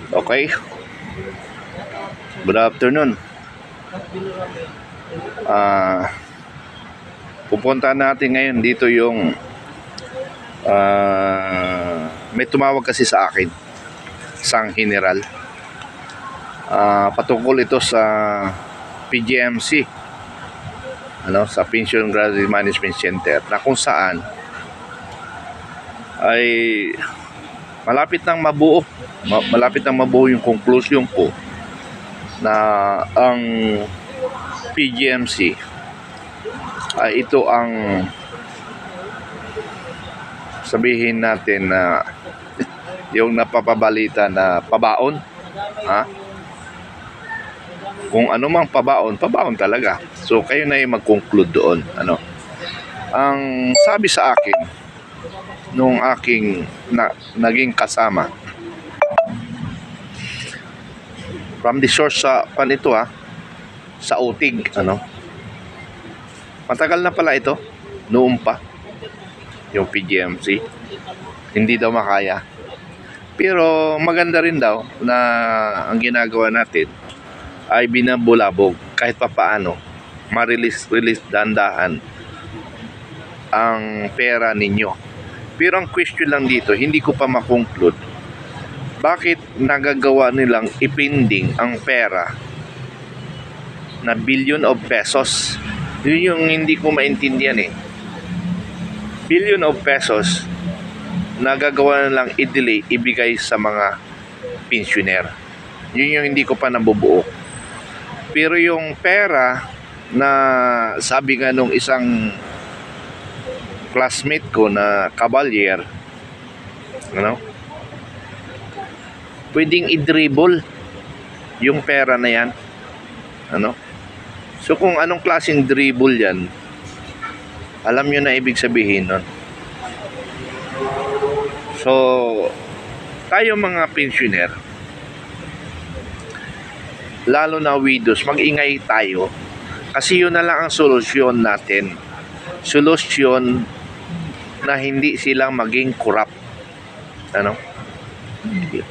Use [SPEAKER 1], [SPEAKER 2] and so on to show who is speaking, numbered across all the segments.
[SPEAKER 1] Okay. Good afternoon. Pupunta natin ngayon dito yung may tumawag kasi sa akin, isang general. Patungkol ito sa PGMC, sa Pension Graduate Management Center, na kung saan ay malapit nang mabuo yung conclusion ko na ang PGMC ay ito ang sabihin natin na yung napapabalita na pabaon, kung ano mang pabaon talaga. So kayo na yung mag-conclude doon. Ang sabi sa akin nung aking naging kasama from the source sa sa utig, matagal na pala ito, noon pa yung PGMC hindi daw makaya, pero maganda rin daw na ang ginagawa natin ay binabulabog kahit papaano ma-release dandahan ang pera ninyo. Pero ang question lang dito, hindi ko pa makonclude bakit nagagawa nilang ipending ang pera na billion of pesos. Yun yung hindi ko maintindihan Billion of pesos nagagawa nilang i-delay, ibigay sa mga pensioner. Yun yung hindi ko pa nabubuo. Pero yung pera na sabi nga nung isang classmate ko na kabalyer, pwedeng i-dribble yung pera na yan. So kung anong klaseng dribble yan, alam nyo na ibig sabihin nun. So tayo mga pensioner, lalo na widows, mag-ingay tayo, kasi yun na lang ang solusyon natin. Solusyon na hindi sila maging corrupt,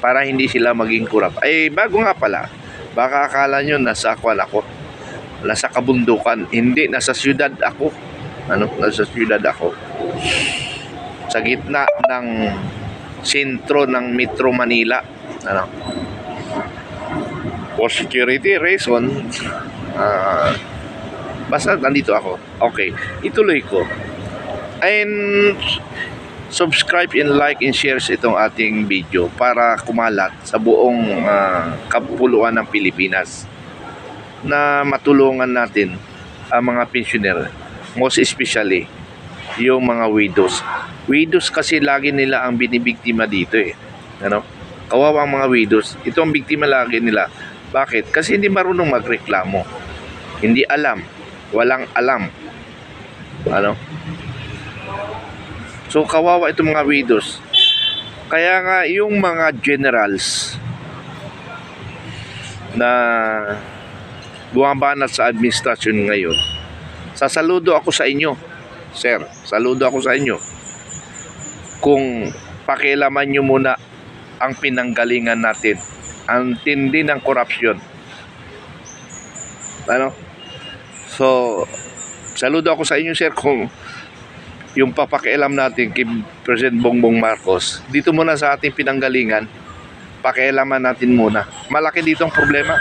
[SPEAKER 1] para hindi sila maging corrupt. Ay bago nga pala, baka akala nyo nasa akwan ako, nasa kabundukan. Hindi, nasa syudad ako. Nasa syudad ako, sa gitna ng sentro ng Metro Manila. For security reason, basta nandito ako. Okay, ituloy ko. And subscribe and like and share itong ating video para kumalat sa buong kapuluan ng Pilipinas, na matulungan natin ang mga pensioner, most especially yung mga widows. Widows kasi lagi nila ang binibiktima dito kawawa ang mga widows. Ito ang biktima lagi nila. Bakit? Kasi hindi marunong magreklamo, hindi alam, walang alam. So kawawa itong mga widows. Kaya nga yung mga generals na bumabanat sa administrasyon ngayon, sasaludo ako sa inyo, sir. Saludo ako sa inyo kung pakialaman nyo muna ang pinanggalingan natin, ang tindi ng korupsyon. So saludo ako sa inyo, sir, kung yung papakialam natin kay President Bongbong Marcos dito muna sa ating pinanggalingan, pakialaman natin muna. Malaki dito ang problema.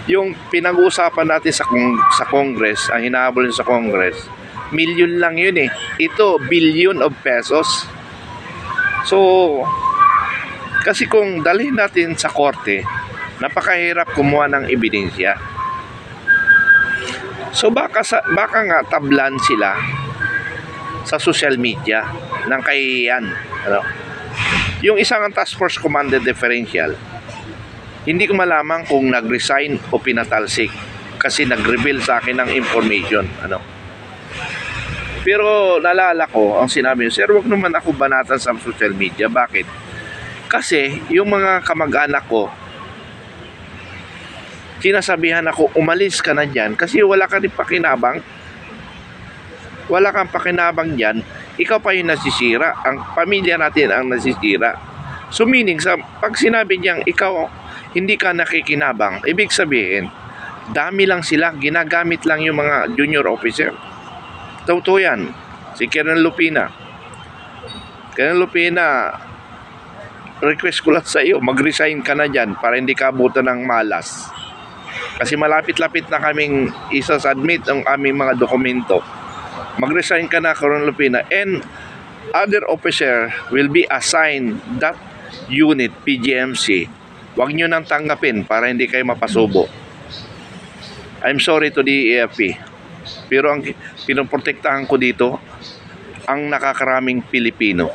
[SPEAKER 1] Yung pinag-uusapan natin sa Congress, ang hinahabol sa Congress, milyon lang yun Ito, billion of pesos. So kasi kung dalhin natin sa korte, napakahirap kumuha ng ebidensya. So baka nga tablan sila sa social media ng kahihiyan. Yung isang task force commander differential, hindi ko malaman kung nag-resign o pinatalsik kasi nag-reveal sa akin ng information. Pero naalala ko ang sinabi niya, sir, wag naman ako banatan sa social media. Bakit? Kasi yung mga kamag-anak ko, sinasabihan ako, umalis ka na dyan kasi wala ka rin pakinabang. Wala kang pakinabang dyan, ikaw pa yung nasisira. Ang pamilya natin ang nasisira. So meaning, pag sinabi niyang ikaw hindi ka nakikinabang, ibig sabihin, dami lang sila, ginagamit lang yung mga junior officer. Totoo yan. Si Colonel Lupina. Colonel Lupina, request ko lang sa iyo, mag-resign ka na dyan para hindi ka abutan ng malas. Kasi malapit-lapit na kaming isa-submit ang aming mga dokumento. Mag-resign ka na, Colonel Lupina, and other officer will be assigned that unit, PGMC. Huwag nyo nang tanggapin para hindi kayo mapasubo. I'm sorry to the AFP. Pero ang pinoprotektahan ko dito, ang nakakaraming Pilipino.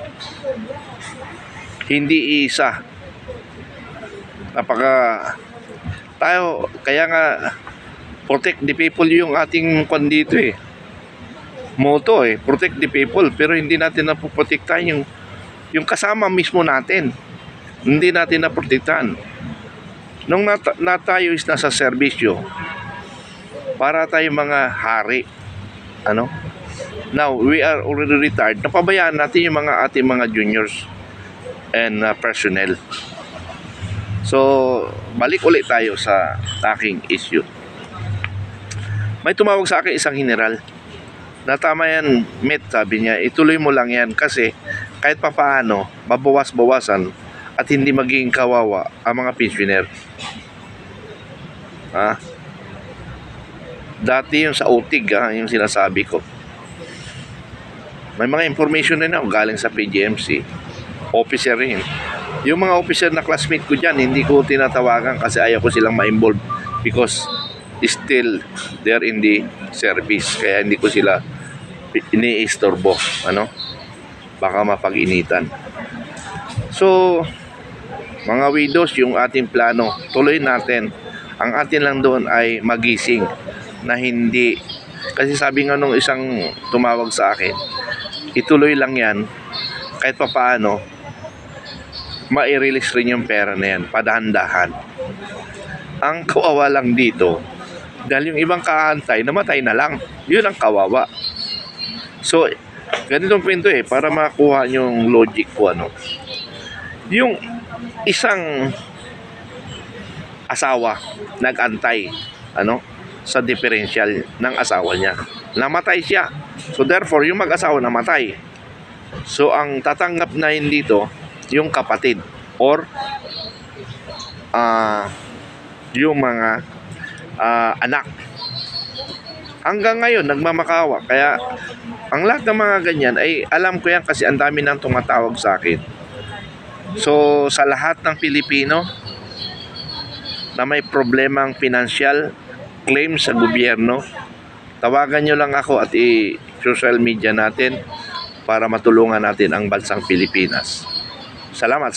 [SPEAKER 1] Hindi isa. Tayo, kaya nga, protect the people yung ating kwan dito eh. Motto eh, protect the people. Pero hindi natin napoprotektahan yung kasama mismo natin. Hindi natin naprotektahan. Nung tayo is nasa serbisyo, para tayo mga hari. Ano? Now, we are already retired. Napabayaan natin yung ating mga juniors and personnel. So, balik ulit tayo sa aking issue. May tumawag sa akin isang general. Natama yan, Met, sabi niya, ituloy mo lang yan kasi kahit papaano, mabawas-bawasan at hindi magiging kawawa ang mga pensioner. Dati yung sa utig, yung sinasabi ko. May mga information rin ako galing sa PGMC. Officer rin. Yung mga officer na classmate ko dyan, hindi ko tinatawagan kasi ayaw ko silang ma-involve because still they're in the service. Kaya hindi ko sila ini-istorbo. Baka mapag-initan. So, mga widows, yung ating plano, tuloy natin. Ang atin lang doon ay magising na hindi. Kasi sabi nga nung isang tumawag sa akin, ituloy lang yan kahit pa paano ma-release rin yung pera na yan, padahan-dahan. Ang kawawa lang dito, dahil yung ibang kaantay, namatay na lang. Yun ang kawawa. So, ganitong pinto para makuha yung logic ko, yung isang asawa nag-antay, sa differential ng asawa niya. Namatay siya. So, therefore, yung mag-asawa namatay. So, ang tatanggap na yun dito, yung kapatid or yung mga anak. Hanggang ngayon, nagmamakawa. Kaya, ang lahat ng mga ganyan ay alam ko yan kasi ang dami nang tumatawag sa akin. So, sa lahat ng Pilipino na may problemang financial claim sa gobyerno, tawagan nyo lang ako at i-social media natin para matulungan natin ang bansang Pilipinas. Salamat.